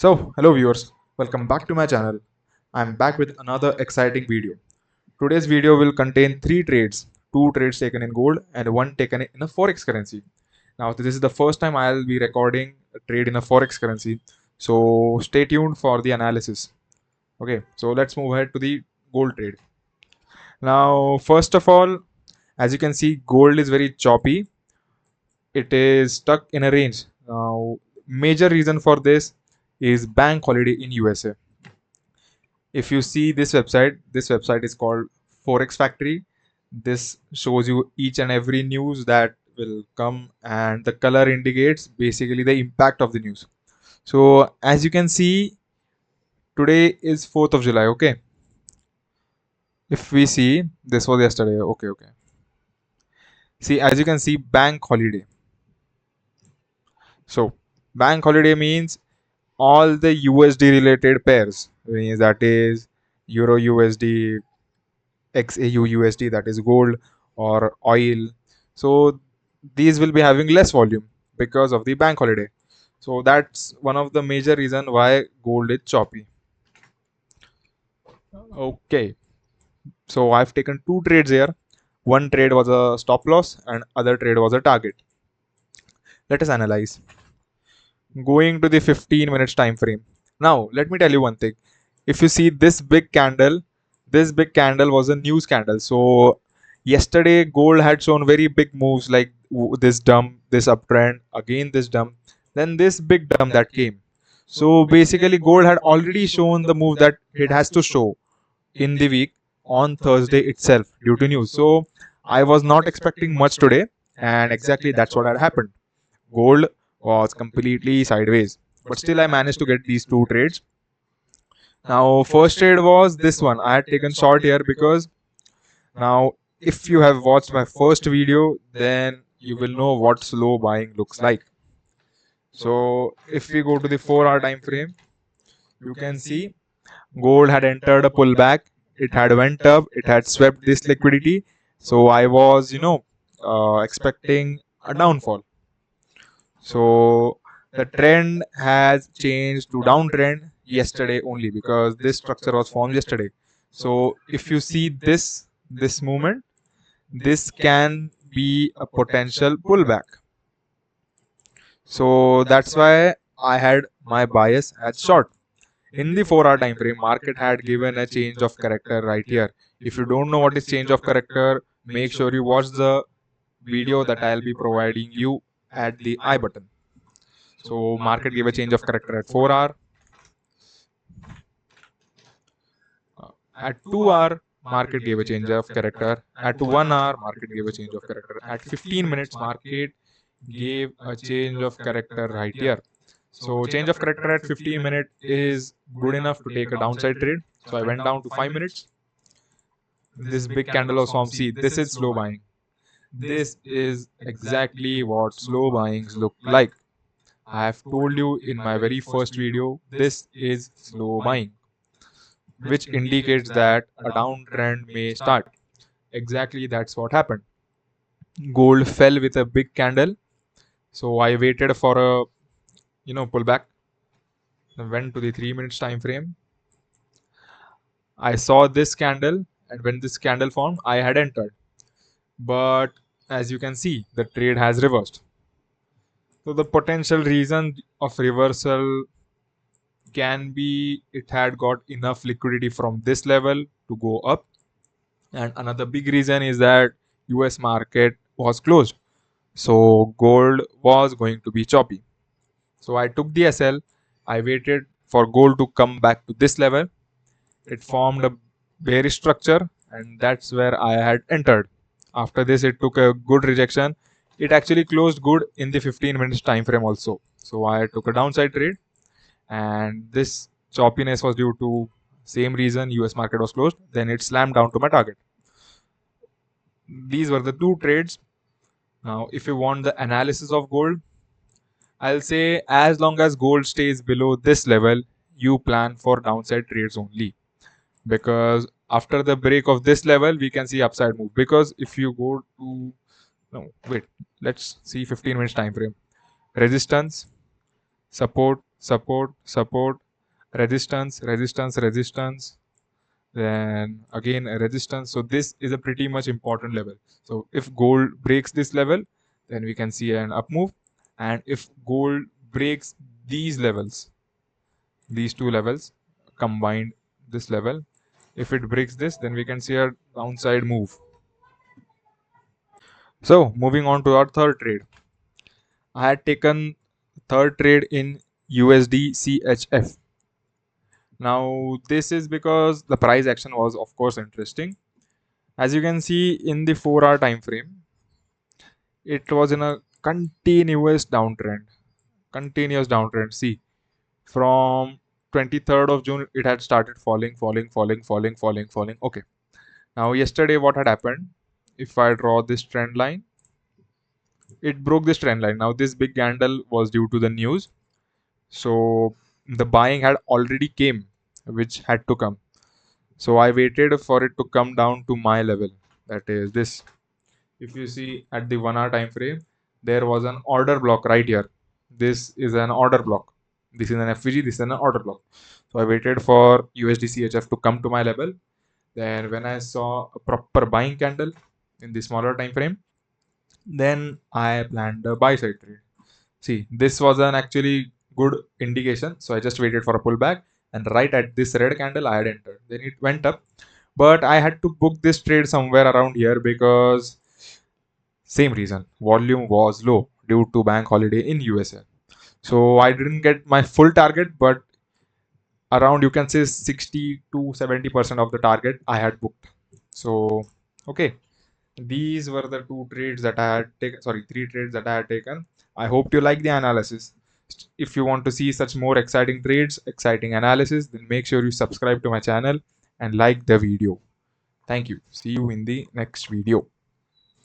Hello viewers, welcome back to my channel. I'm back with another exciting video. Today's video will contain 3 trades, 2 trades taken in gold and one taken in a forex currency. Now this is the first time I'll be recording a trade in a forex currency, so stay tuned for the analysis. Okay, so let's move ahead to the gold trade. Now first of all, as you can see, gold is very choppy. It is stuck in a range. Now major reason for this is bank holiday in USA. If you see this website is called forex factory. This shows you each and every news that will come, and the color indicates basically the impact of the news. So as you can see, today is 4th of July. Okay, if we see, this was yesterday. Okay, see, as you can see, bank holiday. So bank holiday means all the USD related pairs, means that is Euro USD, XAU USD, that is gold or oil. So these will be having less volume because of the bank holiday. So that's one of the major reason why gold is choppy. Okay, so I've taken 2 trades here. One trade was a stop loss and other trade was a target. Let us analyze. Going to the 15 minutes time frame. Now let me tell you one thing. If you see this big candle was a news candle. So yesterday gold had shown very big moves, like this dump, this uptrend, again this dump, then this big dump that came. So basically gold had already shown the move that it has to show in the week on Thursday itself due to news. So I was not expecting much today, and exactly that's what had happened. Gold was completely sideways, but still I managed to get these 2 trades. Now first trade was this one. I had taken short here because now if you have watched my first video, then you will know what slow buying looks like. So if we go to the 4-hour time frame, you can see gold had entered a pullback. It had went up, it had swept this liquidity. So I was expecting a downfall. So the trend has changed to downtrend yesterday only, because this structure was formed yesterday. So if you see this movement, this can be a potential pullback. So that's why I had my bias as short. In the 4-hour time frame, market had given a change of character right here. If you don't know what is change of character, make sure you watch the video that I'll be providing you at the I button. So market gave a change of character at 4-hour. At 2-hour, market gave a change of character. At 1 hour, market gave a change of character. At 15 minutes, market gave a change of character right here. So change of character at 15 minutes is good enough to take a downside trade. So I went down to 5 minutes. This big candle was formed. See, this is slow buying. This is exactly what slow buyings look like. I have told you in my very first video, this is slow buying, which indicates that a downtrend may start. Exactly that's what happened. Gold fell with a big candle. So I waited for a pullback. Then went to the 3 minutes time frame. I saw this candle, and when this candle formed, I had entered. But as you can see, the trade has reversed. So the potential reason of reversal can be it had got enough liquidity from this level to go up, and another big reason is that US market was closed, so gold was going to be choppy. So I took the SL. I waited for gold to come back to this level. It formed a bearish structure, and that's where I had entered. After this, it took a good rejection. It actually closed good in the 15 minutes time frame also. So I took a downside trade, and this choppiness was due to same reason. US market was closed, then it slammed down to my target. These were the 2 trades. Now if you want the analysis of gold, I'll say as long as gold stays below this level, you plan for downside trades only, because after the break of this level we can see upside move. Because if you go to, no wait, let's see 15 minutes time frame. Resistance, support, support, support, resistance, resistance, resistance, then again a resistance. So this is a pretty much important level. So if gold breaks this level, then we can see an up move. And if gold breaks these levels, these two levels combined, this level, if it breaks this, then we can see a downside move. So moving on to our third trade. I had taken third trade in USD CHF. Now this is because the price action was of course interesting. As you can see in the 4-hour time frame, it was in a continuous downtrend. Continuous downtrend. See, from 23rd of June, it had started falling, falling, falling, falling, falling, falling. Okay. Now, yesterday, what had happened? If I draw this trend line, it broke this trend line. Now, this big candle was due to the news. So, the buying had already came, which had to come. So, I waited for it to come down to my level. That is this. If you see at the 1 hour time frame, there was an order block right here. This is an order block. This is an FVG, this is an order block. So I waited for USD CHF to come to my level. Then when I saw a proper buying candle in the smaller time frame, then I planned a buy side trade. See, this was an actually good indication. So I just waited for a pullback, and right at this red candle I had entered. Then it went up, but I had to book this trade somewhere around here because same reason, volume was low due to bank holiday in USA. So I didn't get my full target, but around you can say 60 to 70% of the target I had booked. So okay, these were the two trades that I had taken. Sorry, three trades that I had taken. I hope you like the analysis. If you want to see such more exciting trades, exciting analysis, then make sure you subscribe to my channel and like the video. Thank you. See you in the next video.